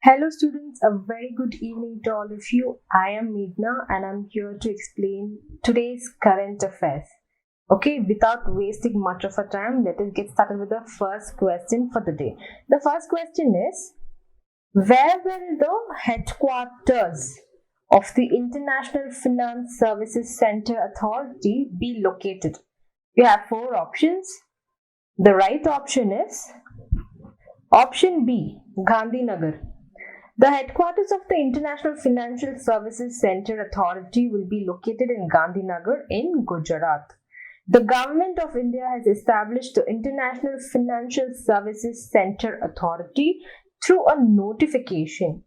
Hello students, a very good evening to all of you. I am Meghana and I'm here to explain today's current affairs. Okay, without wasting much of our time, let us get started with the first question for the day. The first question is, where will the headquarters of the International Finance Services Center Authority be located? You have four options. The right option is option B, Gandhinagar. The headquarters of the International Financial Services Center Authority will be located in Gandhinagar in Gujarat. The Government of India has established the International Financial Services Center Authority through a notification.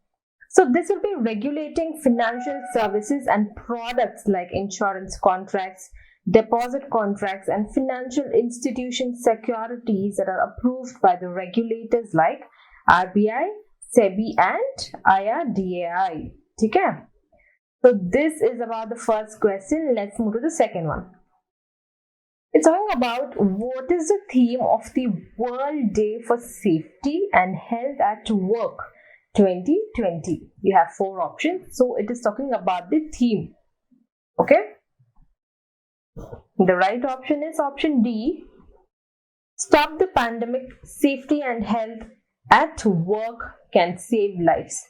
So this will be regulating financial services and products like insurance contracts, deposit contracts and financial institution securities that are approved by the regulators like RBI, SEBI and IRDAI. Okay? So this is about the first question. Let's move to the second one. It's talking about what is the theme of the World Day for Safety and Health at Work 2020. You have four options. So it is talking about the theme. Okay? The right option is option D. Stop the pandemic, safety and health at work can save lives.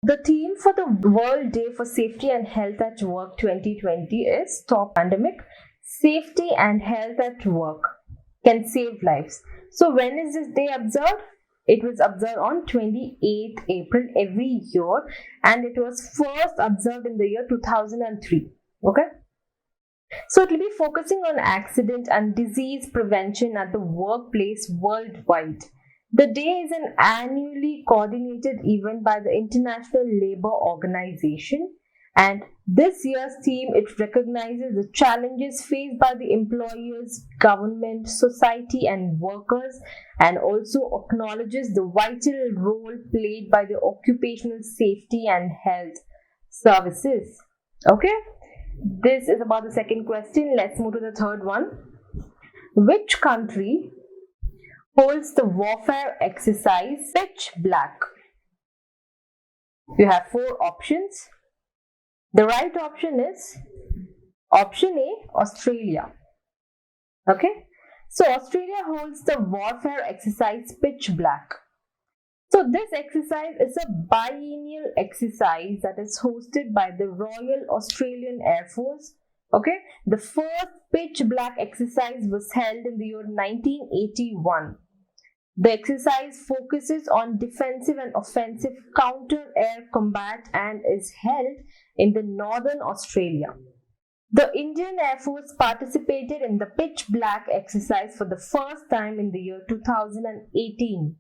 The theme for the World Day for Safety and Health at Work 2020 is Stop Pandemic, Safety and Health at Work Can Save Lives. So when is this day observed? It was observed on 28th April every year and it was first observed in the year 2003. Okay? So it will be focusing on accident and disease prevention at the workplace worldwide. The day is an annually coordinated event by the International Labour Organization, and this year's theme it recognizes the challenges faced by the employers, government, society and workers, and also acknowledges the vital role played by the occupational safety and health services. Okay, this is about the second question. Let's move to the third one. Which country holds the warfare exercise Pitch Black? You have four options. The right option is option A, Australia. Okay, so Australia holds the warfare exercise Pitch Black. So this exercise is a biennial exercise that is hosted by the Royal Australian Air Force. Okay, the first Pitch Black exercise was held in the year 1981. The exercise focuses on defensive and offensive counter-air combat and is held in the northern Australia. The Indian Air Force participated in the Pitch Black exercise for the first time in the year 2018.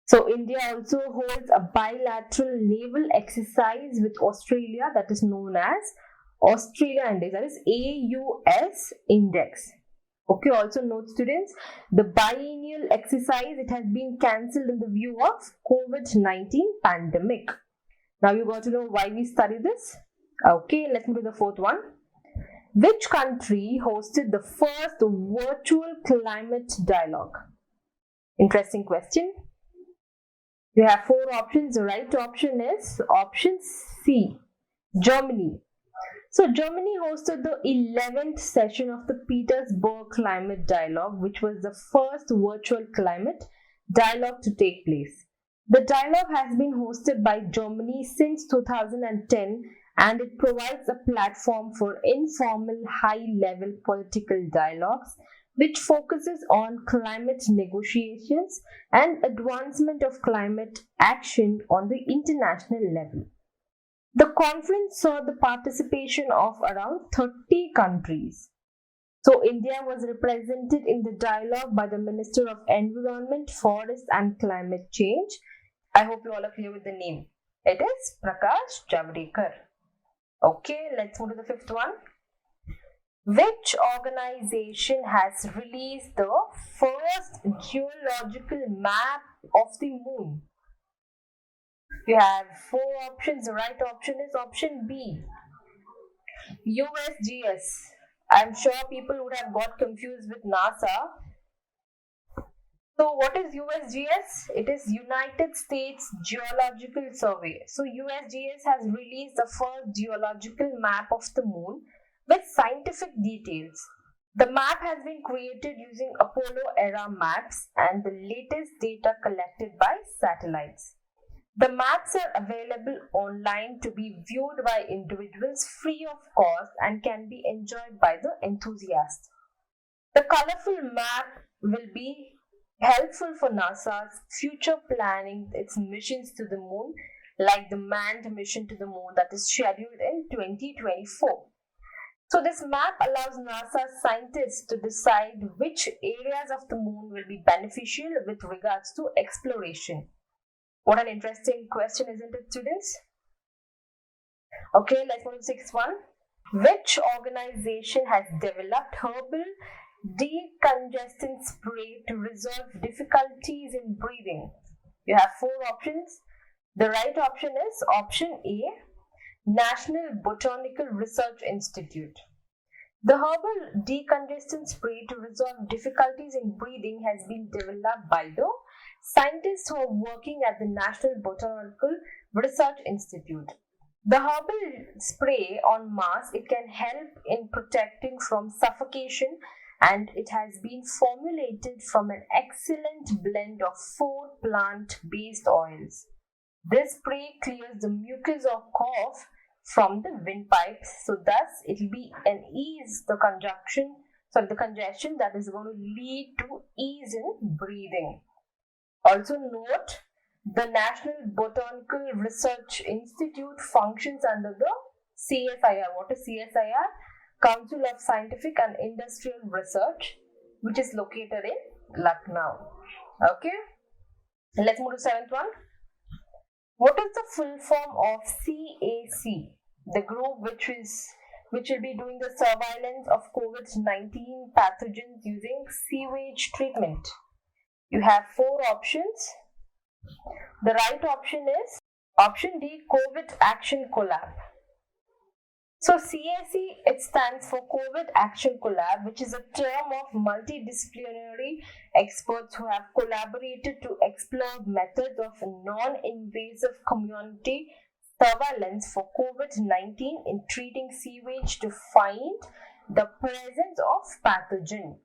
So India also holds a bilateral naval exercise with Australia that is known as Australia Index, that is AUS Index. Okay, also note students, the biennial exercise, it has been cancelled in the view of COVID-19 pandemic. Now you got to know why we study this. Okay, let's move to the fourth one. Which country hosted the first virtual climate dialogue? Interesting question. You have four options. The right option is option C, Germany. So Germany hosted the 11th session of the Petersburg Climate Dialogue, which was the first virtual climate dialogue to take place. The dialogue has been hosted by Germany since 2010 and it provides a platform for informal high-level political dialogues which focuses on climate negotiations and advancement of climate action on the international level. The conference saw the participation of around 30 countries. So India was represented in the dialogue by the Minister of Environment, Forest and Climate Change. I hope you all are clear with the name. It is Prakash Javadekar. Okay, let's move to the fifth one. Which organization has released the first geological map of the moon? You have four options. The right option is option B, USGS. I'm sure people would have got confused with NASA. So what is USGS? It is United States Geological Survey. So USGS has released the first geological map of the moon with scientific details. The map has been created using Apollo era maps and the latest data collected by satellites. The maps are available online to be viewed by individuals free of cost and can be enjoyed by the enthusiasts. The colorful map will be helpful for NASA's future planning its missions to the moon, like the manned mission to the moon that is scheduled in 2024. So this map allows NASA scientists to decide which areas of the moon will be beneficial with regards to exploration. What an interesting question, isn't it, students? Okay, let's go to the sixth one. Which organization has developed Herbal decongestant spray to resolve difficulties in breathing? You have four options. The right option is option A, National Botanical Research Institute. The herbal decongestant spray to resolve difficulties in breathing has been developed by the scientists who are working at the National Botanical Research Institute. The herbal spray on Mars, it can help in protecting from suffocation, and it has been formulated from an excellent blend of 4 plant-based oils. This spray clears the mucus or cough from the windpipes, so thus it will be an ease the congestion that is going to lead to ease in breathing. Also note, the National Botanical Research Institute functions under the CSIR. What is CSIR? Council of Scientific and Industrial Research, which is located in Lucknow. Okay, let's move to seventh one. What is the full form of CAC, the group which will be doing the surveillance of COVID-19 pathogens using sewage treatment? You have four options. The right option is option D, COVID Action Collab. So CAC, it stands for COVID Action Collab, which is a term of multidisciplinary experts who have collaborated to explore methods of non-invasive community surveillance for COVID-19 in treating sewage to find the presence of pathogen.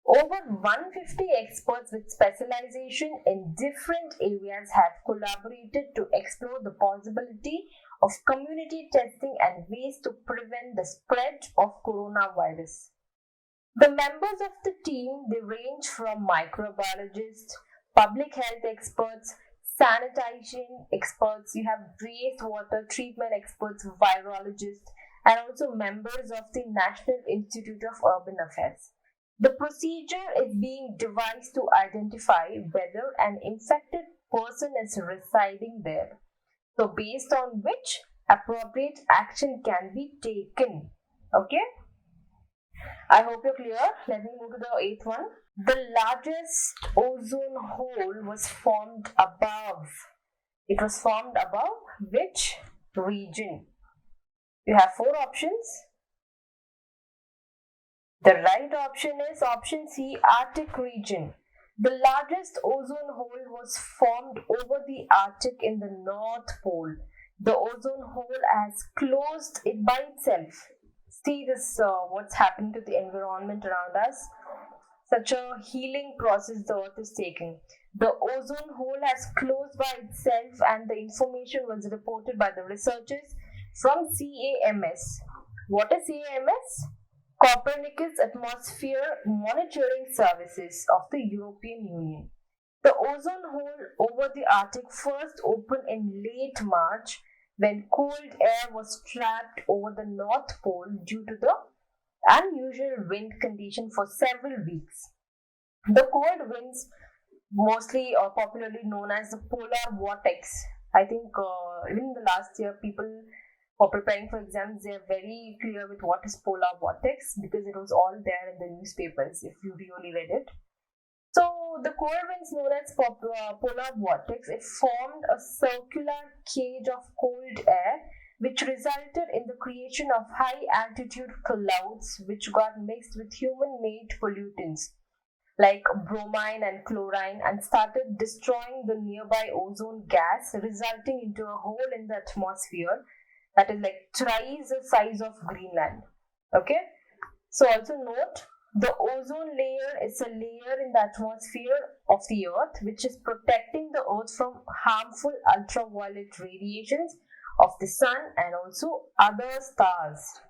Over 150 experts with specialization in different areas have collaborated to explore the possibility of community testing and ways to prevent the spread of coronavirus. The members of the team, they range from microbiologists, public health experts, sanitation experts, you have wastewater treatment experts, virologists, and also members of the National Institute of Urban Affairs. The procedure is being devised to identify whether an infected person is residing there, so based on which appropriate action can be taken. Okay, I hope you're clear. Let me move to the eighth one. The largest ozone hole was formed above. It was formed above which region? You have four options. The right option is option C, Arctic region. The largest ozone hole was formed over the Arctic in the North Pole. The ozone hole has closed it by itself. See this, what's happening to the environment around us. Such a healing process the earth is taking. The ozone hole has closed by itself, and the information was reported by the researchers from CAMS. What is CAMS? Copernicus Atmosphere Monitoring Services of the European Union. The ozone hole over the Arctic first opened in late March when cold air was trapped over the North Pole due to the unusual wind condition for several weeks. The cold winds, mostly or popularly known as the polar vortex. I think even in the last year, people for preparing for exams, they are very clear with what is polar vortex because it was all there in the newspapers if you really read it. So the cold winds known as polar vortex, it formed a circular cage of cold air which resulted in the creation of high altitude clouds which got mixed with human made pollutants. like bromine and chlorine, and started destroying the nearby ozone gas, resulting into a hole in the atmosphere that is like thrice the size of Greenland. Okay, so also note the ozone layer is a layer in the atmosphere of the earth which is protecting the earth from harmful ultraviolet radiations of the sun and also other stars.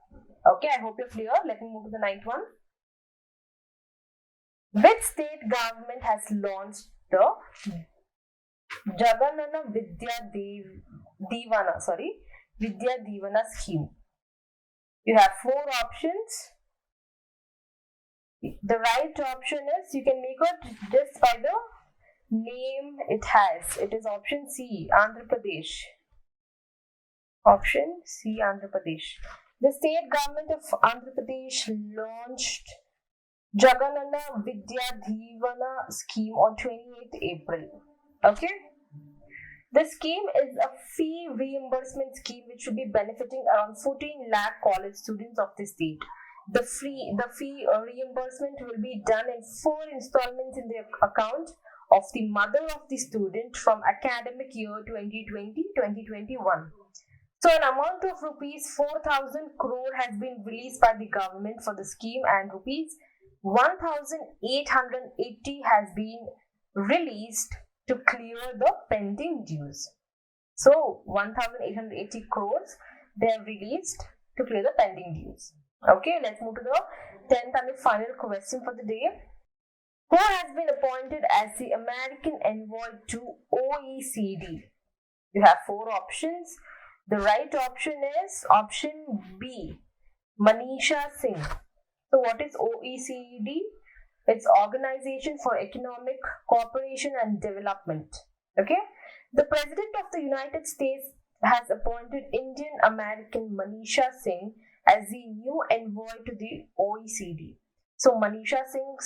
Okay, I hope you're clear. Let me move to the ninth one. Which state government has launched the Jagananna Vidya Deevena scheme? You have four options. The right option is, you can make it just by the name it has. It is option C, Andhra Pradesh. Option C, Andhra Pradesh. The state government of Andhra Pradesh launched Jagananna Vidya Deevena scheme on 28th April. Okay? The scheme is a fee reimbursement scheme which will be benefiting around 14 lakh college students of the state. The fee reimbursement will be done in 4 installments in the account of the mother of the student from academic year 2020-2021. So an amount of rupees 4,000 crore has been released by the government for the scheme, and rupees 1,880 has been released to clear the pending dues. So 1,880 crores they have released to clear the pending dues. Okay, let's move to the 10th and the final question for the day. Who has been appointed as the American envoy to OECD? You have 4 options. The right option is option B, Manisha Singh. So what is OECD? It's Organization for Economic Cooperation and Development. Okay. The President of the United States has appointed Indian American Manisha Singh as the new envoy to the OECD. So Manisha Singh,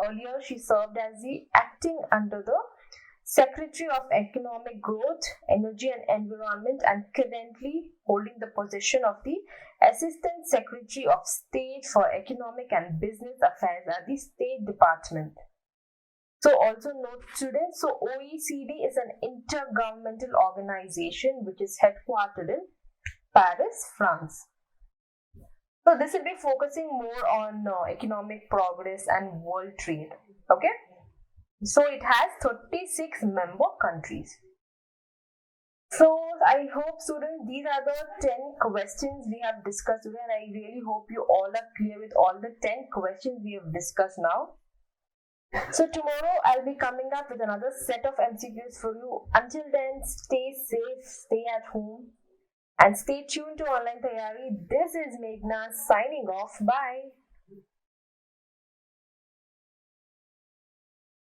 earlier she served as the acting under the Secretary of Economic Growth, Energy and Environment, and currently holding the position of the Assistant Secretary of State for Economic and Business Affairs at the State Department. So also note students, so OECD is an intergovernmental organization which is headquartered in Paris, France. So this will be focusing more on economic progress and world trade. Okay. So it has 36 member countries. So I hope students, these are the 10 questions we have discussed today, and I really hope you all are clear with all the 10 questions we have discussed now. So tomorrow I'll be coming up with another set of MCQs for you. Until then, stay safe, stay at home, and stay tuned to OnlineTyari. This is Meghana signing off. Bye.